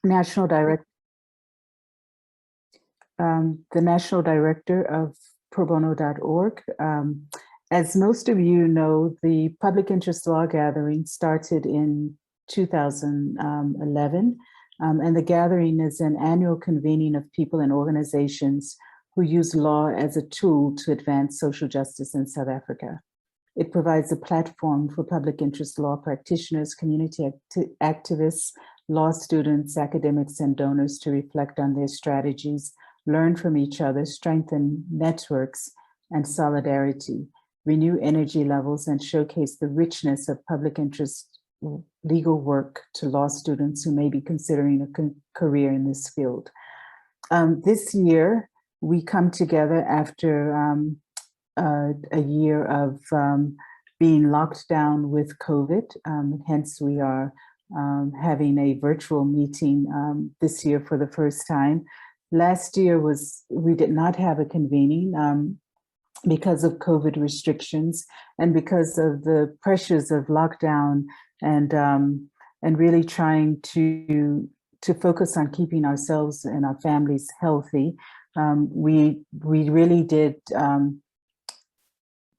national direct, the national director of probono.org. As most of you know, the public interest law gathering started in 2011, and the gathering is an annual convening of people and organizations who use law as a tool to advance social justice in South Africa. It provides a platform for public interest law practitioners, community activists, law students, academics, and donors to reflect on their strategies, learn from each other, strengthen networks and solidarity, renew energy levels, and showcase the richness of public interest legal work to law students who may be considering a career in this field. This year, we come together after a year of being locked down with COVID. Hence, we are having a virtual meeting this year for the first time. Last year we did not have a convening because of COVID restrictions and because of the pressures of lockdown and really trying to focus on keeping ourselves and our families healthy. We really did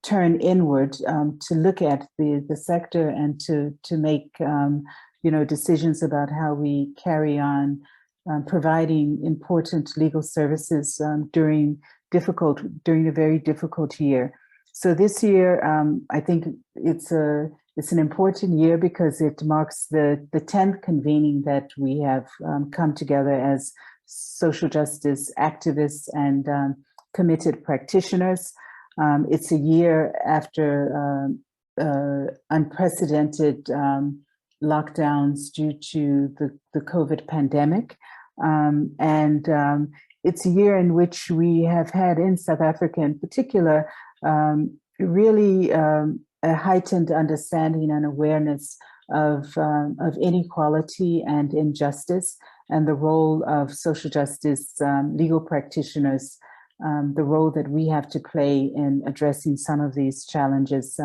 turn inward to look at the sector and to make decisions about how we carry on providing important legal services during a very difficult year. So this year, I think it's an important year because it marks the 10th convening that we have come together as social justice activists and committed practitioners. It's a year after unprecedented lockdowns due to the COVID pandemic. It's a year in which we have had in South Africa in particular, really a heightened understanding and awareness of inequality and injustice and the role of social justice legal practitioners, the role that we have to play in addressing some of these challenges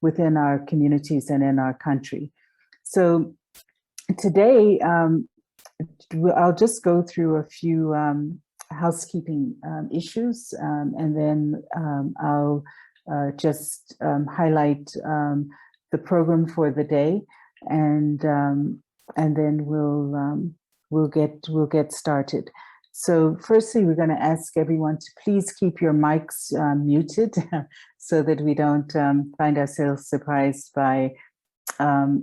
within our communities and in our country. So today, I'll just go through a few housekeeping issues, and then I'll just highlight the program for the day, and then we'll get started. So firstly, we're going to ask everyone to please keep your mics muted so that we don't find ourselves surprised by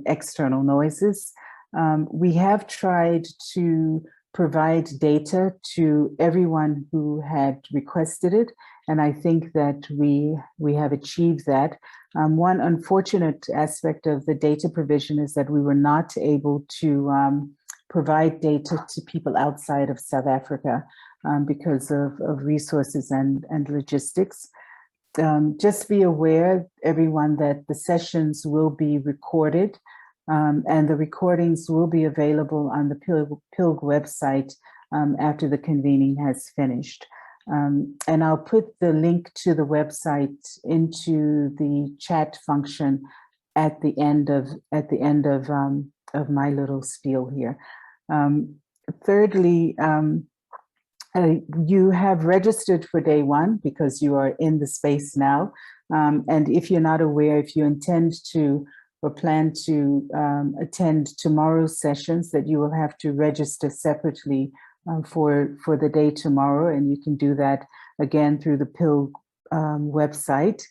external noises. We have tried to provide data to everyone who had requested it, and I think that we have achieved that. One unfortunate aspect of the data provision is that we were not able to provide data to people outside of South Africa because of resources and logistics. Just be aware, everyone, that the sessions will be recorded. And the recordings will be available on the PILG website after the convening has finished. And I'll put the link to the website into the chat function at the end of my little spiel here. Thirdly, you have registered for day one because you are in the space now. And if you're not aware, if you intend to or plan to attend tomorrow's sessions, that you will have to register separately for the day tomorrow, and you can do that again through the PILG website.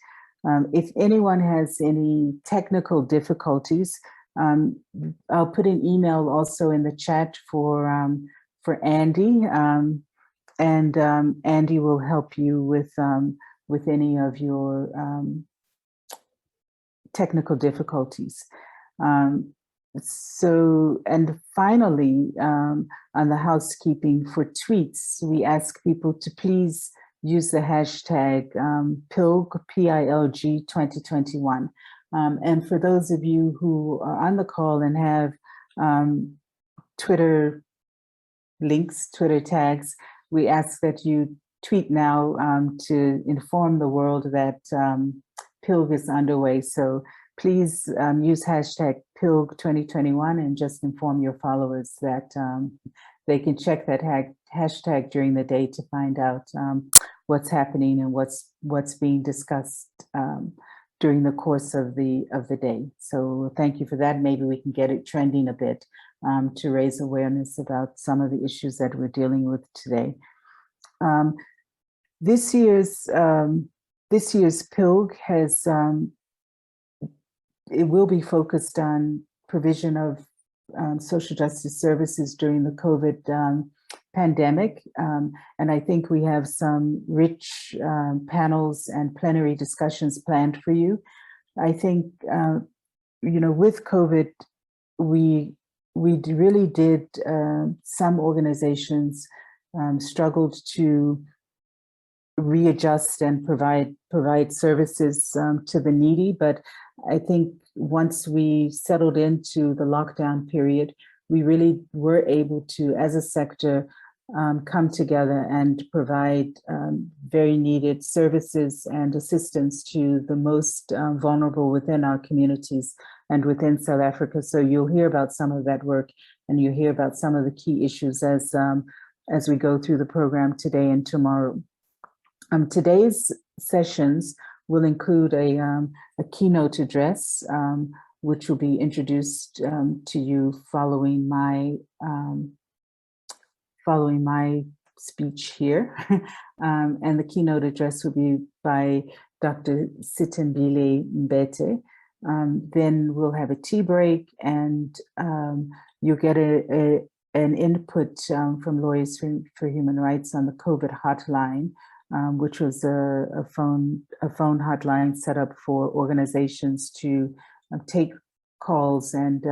If anyone has any technical difficulties, I'll put an email also in the chat for Andy, and Andy will help you with any of your technical difficulties. And finally, on the housekeeping for tweets, we ask people to please use the hashtag PILG, P-I-L-G 2021. And for those of you who are on the call and have Twitter links, Twitter tags, we ask that you tweet now to inform the world that PILG is underway, so please use hashtag PILG 2021 and just inform your followers that they can check that hashtag during the day to find out what's happening and what's being discussed during the course of the day. So thank you for that. Maybe we can get it trending a bit to raise awareness about some of the issues that we're dealing with today. This year's PILG has it will be focused on provision of social justice services during the COVID pandemic. And I think we have some rich panels and plenary discussions planned for you. I think, with COVID, we really did, some organizations struggled to readjust and provide services to the needy. But I think once we settled into the lockdown period, we really were able to, as a sector, come together and provide very needed services and assistance to the most vulnerable within our communities and within South Africa. So you'll hear about some of that work, and you'll hear about some of the key issues as we go through the program today and tomorrow. Today's sessions will include a keynote address, which will be introduced to you following my speech here. And the keynote address will be by Dr. Sitembile Mbete. Then we'll have a tea break, and you'll get an input from Lawyers for Human Rights on the COVID hotline, which was a phone hotline set up for organizations to take calls and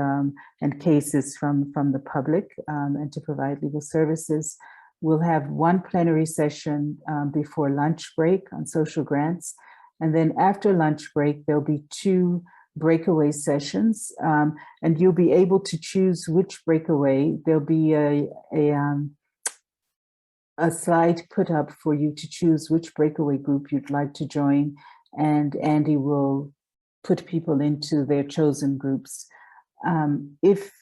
cases from the public and to provide legal services. We'll have one plenary session before lunch break on social grants. And then after lunch break, there'll be 2 breakaway sessions, and you'll be able to choose which breakaway. There'll be a slide put up for you to choose which breakaway group you'd like to join, and Andy will put people into their chosen groups. If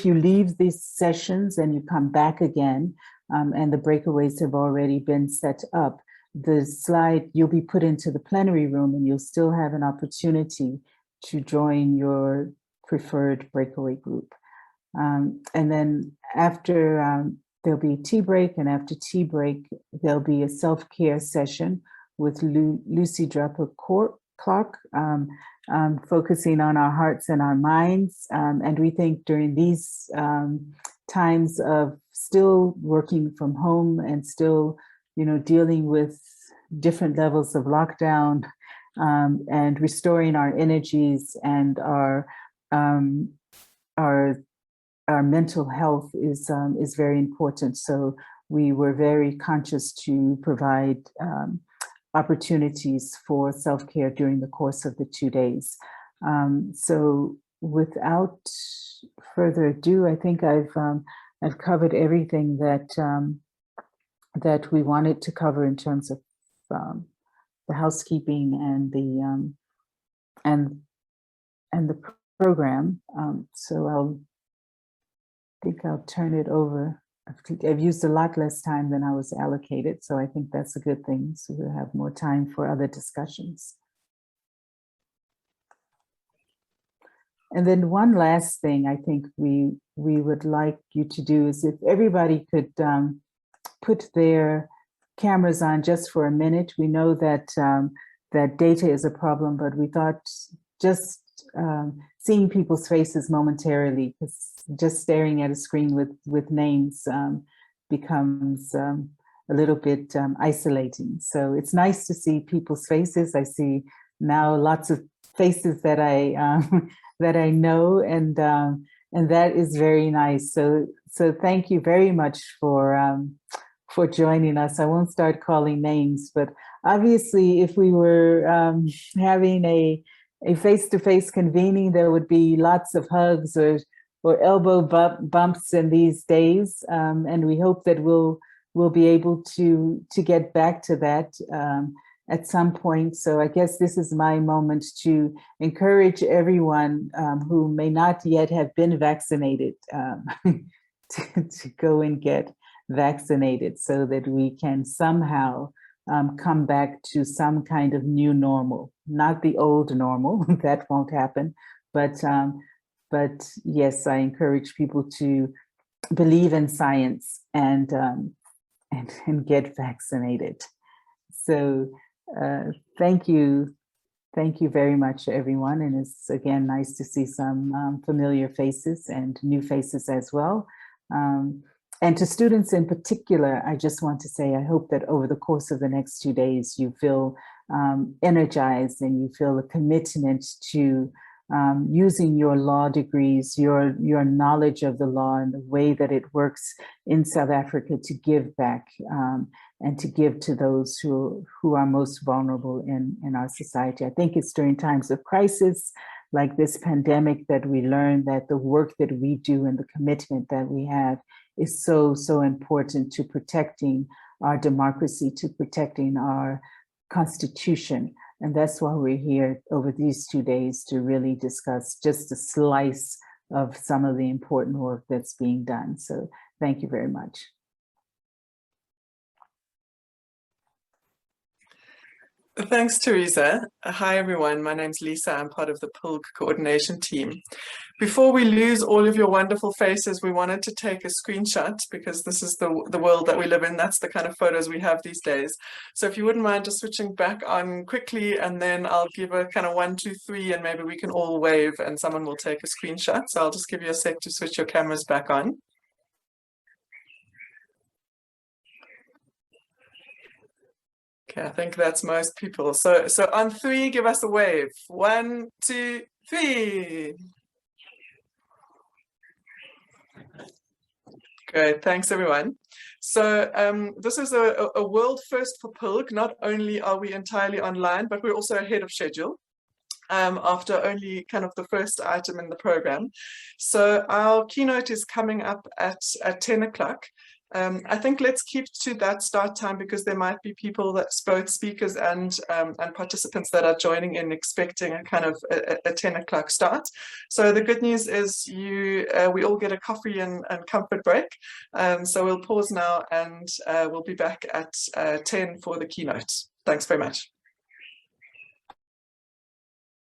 you leave these sessions and you come back again, and the breakaways have already been set up, the slide, you'll be put into the plenary room, and you'll still have an opportunity to join your preferred breakaway group. And then after, there'll be a tea break, and after tea break, there'll be a self-care session with Lucy Draper-Clark, focusing on our hearts and our minds. And we think during these times of still working from home and still, dealing with different levels of lockdown, and restoring our energies and our mental health is very important. So we were very conscious to provide opportunities for self-care during the course of the 2 days. So without further ado, I think I've covered everything that we wanted to cover in terms of the housekeeping and the program. So I'll turn it over. I've used a lot less time than I was allocated, so I think that's a good thing. So we'll have more time for other discussions. And then one last thing I think we would like you to do is if everybody could put their cameras on just for a minute. We know that that data is a problem, but we thought just seeing people's faces momentarily, because just staring at a screen with names becomes a little bit isolating. So it's nice to see people's faces. I see now lots of faces that I know, and that is very nice. So thank you very much for joining us. I won't start calling names, but obviously, if we were having a face-to-face convening, there would be lots of hugs or elbow bumps in these days, and we hope that we'll be able to get back to that. at some point. So I guess this is my moment to encourage everyone who may not yet have been vaccinated to go and get vaccinated so that we can somehow come back to some kind of new normal, not the old normal. That won't happen. But yes, I encourage people to believe in science and get vaccinated. So thank you very much, everyone. And it's again nice to see some familiar faces and new faces as well. And to students in particular, I just want to say, I hope that over the course of the next 2 days, you feel energized and you feel a commitment to using your law degrees, your knowledge of the law and the way that it works in South Africa to give back and to give to those who are most vulnerable in our society. I think it's during times of crisis like this pandemic that we learn that the work that we do and the commitment that we have is so, so important to protecting our democracy, to protecting our Constitution. And that's why we're here over these 2 days to really discuss just a slice of some of the important work that's being done. So thank you very much. Thanks, Teresa. Hi, everyone. My name's Lisa. I'm part of the PILG coordination team. Before we lose all of your wonderful faces, we wanted to take a screenshot because this is the world that we live in. That's the kind of photos we have these days. So if you wouldn't mind just switching back on quickly, and then I'll give a kind of 1, 2, 3, and maybe we can all wave and someone will take a screenshot. So I'll just give you a sec to switch your cameras back on. Okay, I think that's most people. So on 3, give us a wave. 1, 2, 3. Great, thanks everyone. So this is a world first for PILG. Not only are we entirely online, but we're also ahead of schedule after only kind of the first item in the program. So our keynote is coming up at 10 o'clock. I think let's keep to that start time because there might be people that both speakers and participants that are joining in expecting a kind of a 10 o'clock start. So the good news is we all get a coffee and comfort break. So we'll pause now and we'll be back at 10 for the keynote. Thanks very much.